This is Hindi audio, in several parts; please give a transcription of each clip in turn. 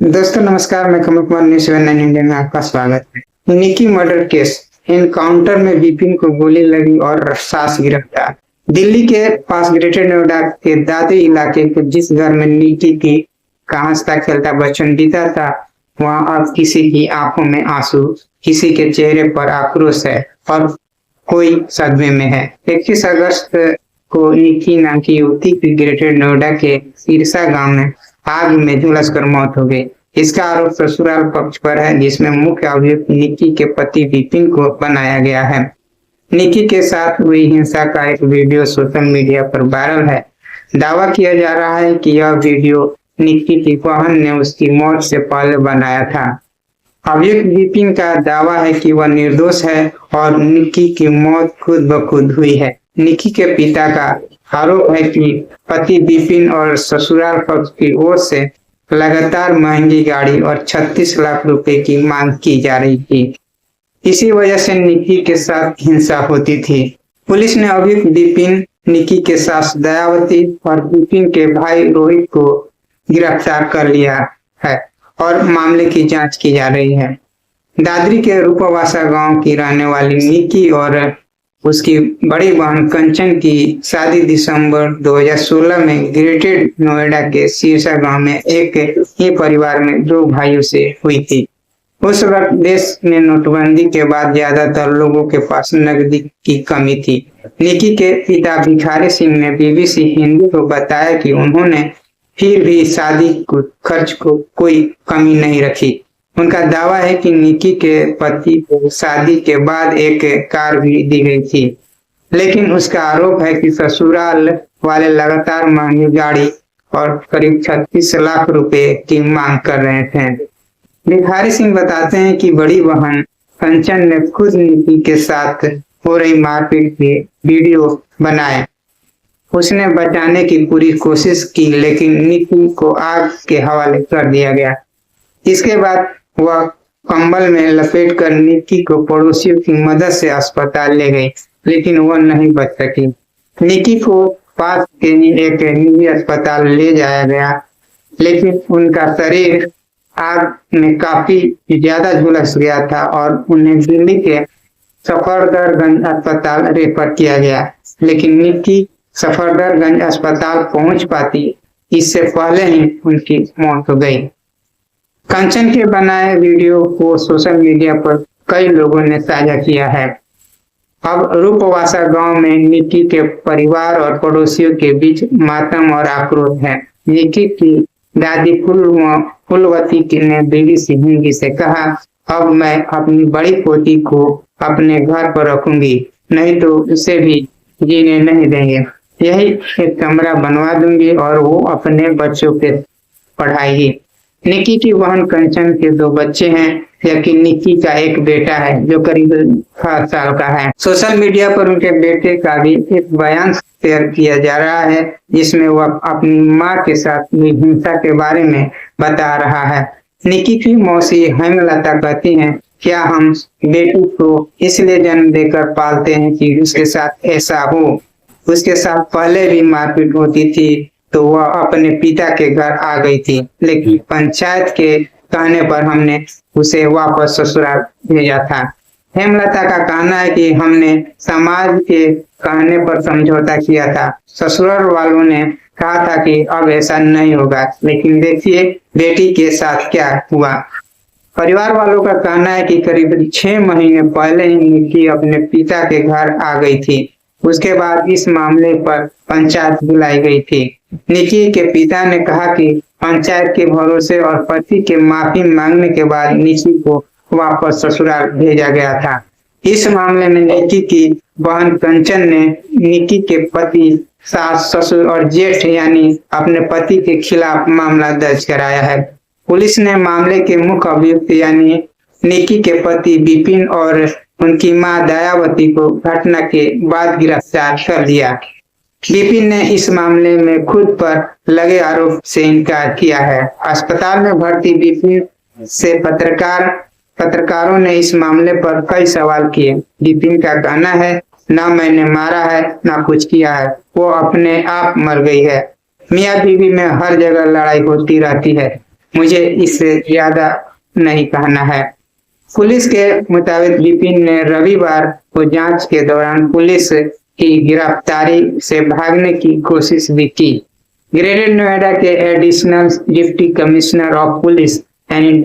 दोस्तों नमस्कार, मैं कमल कुमार न्यूज़ 7 इंडिया में आपका स्वागत है। निकी मर्डर केस एनकाउंटर में विपिन को गोली लगी और सास गिरफ्तार। दिल्ली के पास ग्रेटर नोएडा के दादरी इलाके के जिस घर में निकी की का हंसता खेलता बचपन बीता था, वहां अब किसी की आंखों में आंसू, किसी के चेहरे पर आक्रोश है और कोई सदमे में है। 21 अगस्त को निकी नाम की युवती की ग्रेटर नोएडा के सिरसा गांव में आग में झुलसकर मौत हो गई। इसका आरोप ससुराल पक्ष पर है, जिसमें मुख्य अभियुक्त निकी के पति विपिन को बनाया गया है। निकी के साथ हुई हिंसा का एक वीडियो सोशल मीडिया पर वायरल है। दावा किया जा रहा है कि यह वीडियो निकी की बहन ने उसकी मौत से पहले बनाया था। अभियुक्त विपिन का दावा है कि वह निर्दोष है और निकी की मौत खुद ब खुद हुई है। निकी के पिता का आरोप है कि पति विपिन और ससुराल पक्ष की ओर से लगातार महंगी गाड़ी और 36 लाख रुपए की मांग की जा रही थी। इसी वजह से निकी के साथ हिंसा होती थी। पुलिस ने अभियुक्त विपिन, निकी के सास दयावती और विपिन के भाई रोहित को गिरफ्तार कर लिया है और मामले की जांच की जा रही है। दादरी के रूपवासा गांव की रहने वाली निकी और उसकी बड़ी बहन कंचन की शादी दिसंबर 2016 में ग्रेटर नोएडा के सिरसा गांव में एक ही परिवार में दो भाइयों से हुई थी। उस वक्त देश में नोटबंदी के बाद ज्यादातर लोगों के पास नकदी की कमी थी। निकी के पिता भिखारी सिंह ने बीबीसी हिंदी को बताया कि उन्होंने फिर भी शादी को खर्च को कोई कमी नहीं रखी। उनका दावा है कि निकी के पति को शादी के बाद एक कार भी दी गई थी, लेकिन उसका आरोप है कि ससुराल वाले लगातार महंगी गाड़ी और करीब 36 लाख रुपए की मांग कर रहे थे। भिखारी सिंह बताते हैं कि बड़ी बहन कंचन ने खुद निकी के साथ हो रही मारपीट के वीडियो बनाए। उसने बचाने की पूरी कोशिश की, लेकिन निकी को आग के हवाले कर दिया गया। इसके बाद वह कंबल में लपेटकर निकी को पड़ोसियों की मदद से अस्पताल ले गई, लेकिन वह नहीं बच सकी। निकी को पास के एक निजी अस्पताल ले जाया गया, लेकिन उनका शरीर आग में काफी ज्यादा झुलस गया था और उन्हें दिल्ली के सफदरगंज अस्पताल रेफर किया गया, लेकिन निकी सफदरगंज अस्पताल पहुंच पाती इससे पहले ही उनकी मौत हो गई। कंचन के बनाए वीडियो को सोशल मीडिया पर कई लोगों ने साझा किया है। अब रूपवासा गांव में निकी के परिवार और पड़ोसियों के बीच मातम और आक्रोश है। निकी की दादी फुलवती ने बीबीसी हिंदी से कहा, अब मैं अपनी बड़ी पोती को अपने घर पर रखूंगी, नहीं तो उसे भी जीने नहीं देंगे। यही एक कमरा बनवा दूंगी और वो अपने बच्चों पे पढ़ाएगी। निकी की बहन कंचन के दो बच्चे हैं, जबकि निकी का एक बेटा है जो करीब 7 साल का है। सोशल मीडिया पर उनके बेटे का भी एक बयान शेयर किया जा रहा है, जिसमें वह अपनी मां के साथ हुई हिंसा के बारे में बता रहा है। निकी की मौसी हेमलता कहती हैं, क्या हम बेटी को इसलिए जन्म देकर पालते हैं कि उसके साथ ऐसा हो? उसके साथ पहले भी मारपीट होती थी तो वह अपने पिता के घर आ गई थी, लेकिन पंचायत के कहने पर हमने उसे वापस ससुराल भेजा था। हेमलता का कहना है कि हमने समाज के कहने पर समझौता किया था। ससुराल वालों ने कहा था कि अब ऐसा नहीं होगा, लेकिन देखिए बेटी के साथ क्या हुआ। परिवार वालों का कहना है कि करीब 6 महीने पहले ही निकी अपने पिता के घर आ गई थी। उसके बाद इस मामले पर पंचायत बुलाई गई थी। निकी के पिता ने कहा कि पंचायत के भरोसे और पति के माफी मांगने के बाद निकी को वापस ससुराल भेजा गया था। इस मामले में निकी की बहन कंचन ने निकी के पति, सास, ससुर और जेठ यानी अपने पति के खिलाफ मामला दर्ज कराया है। पुलिस ने मामले के मुख्य अभियुक्त यानी निकी के पति विपिन और उनकी मां दयावती को घटना के बाद गिरफ्तार कर लिया। विपिन ने इस मामले में खुद पर लगे आरोप से इनकार किया है। अस्पताल में भर्ती विपिन से पत्रकारों ने इस मामले पर कई सवाल किए। विपिन का कहना है, ना मैंने मारा है ना कुछ किया है, वो अपने आप मर गई है। मियां बीवी में हर जगह लड़ाई होती रहती है, मुझे इससे ज्यादा नहीं कहना है। पुलिस के मुताबिक विपिन ने रविवार को जांच के दौरान पुलिस की गिरफ्तारी से भागने की कोशिश भी की। ग्रेटर नोएडा के additional deputy commissioner of police and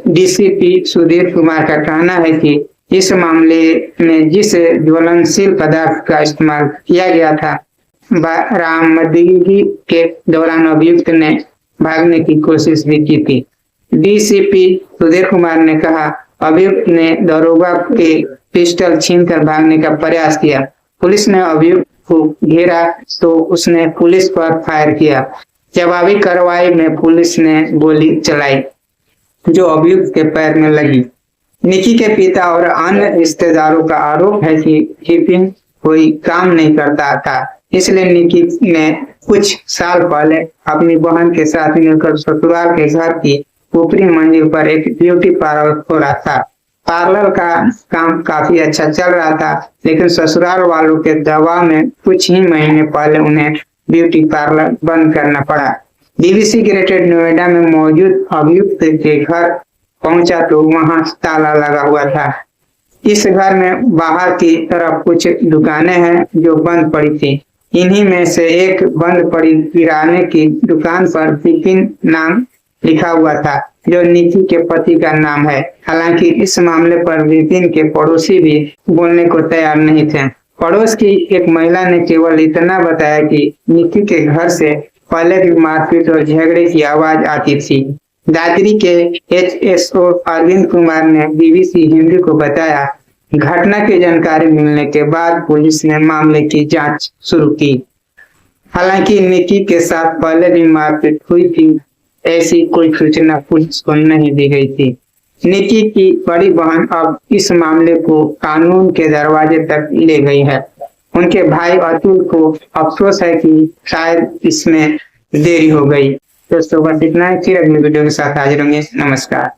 DCP Sudhir Kumar का कहना है कि इस मामले में जिस ज्वलनशील पदार्थ का इस्तेमाल किया गया था, बरामदगी के दौरान अभियुक्त ने भागने की कोशिश भी की थी। डीसीपी सुधीर कुमार ने कहा, अभियुक्त ने दरोगा के पिस्टल छीनकर भागने का प्रयास किया। पुलिस ने अभियुक्त को घेरा तो उसने पुलिस पर फायर किया। जवाबी कार्रवाई में पुलिस ने गोली चलाई जो अभियुक्त के पैर में लगी। निकी के पिता और अन्य रिश्तेदारों का आरोप है कि विपिन कोई काम नहीं करता था, इसलिए निकी ने कुछ साल पहले अपनी बहन के साथ मिलकर ससुराल के घर की ऊपरी मंजिल पर एक ब्यूटी पार्लर खोला था। पार्लर का काम काफी अच्छा चल रहा था, लेकिन ससुराल वालों के दबाव में कुछ ही महीने पहले उन्हें ब्यूटी पार्लर बंद करना पड़ा। डीवीसी ग्रेटर नोएडा में मौजूद अभियुक्त के घर पहुंचा तो वहां ताला लगा हुआ था। इस घर में बाहर की तरफ कुछ दुकानें हैं जो बंद पड़ी थी। इन्हीं में से एक बंद पड़ी किराने की दुकान पर विपिन नाम लिखा हुआ था, जो निकी के पति का नाम है। हालांकि इस मामले पर विपिन के पड़ोसी भी बोलने को तैयार नहीं थे। पड़ोस की एक महिला ने केवल इतना बताया कि निकी के घर से पहले भी मारपीट और झगड़े की आवाज आती थी। दादरी के एचएसओ अरविंद कुमार ने बीबीसी हिंदी को बताया, घटना की जानकारी मिलने के बाद पुलिस ने मामले की जांच शुरू की। हालांकि निकी के साथ पहले भी मारपीट हुई थी, ऐसी कोई सूचना पुलिस को नहीं दी गई थी। निकी की बड़ी बहन अब इस मामले को कानून के दरवाजे तक ले गई है। उनके भाई अतुल को अफसोस है कि शायद इसमें देरी हो गई। दोस्तों बस इतना ही, फिर अगली वीडियो के साथ हाजिर होंगे। नमस्कार।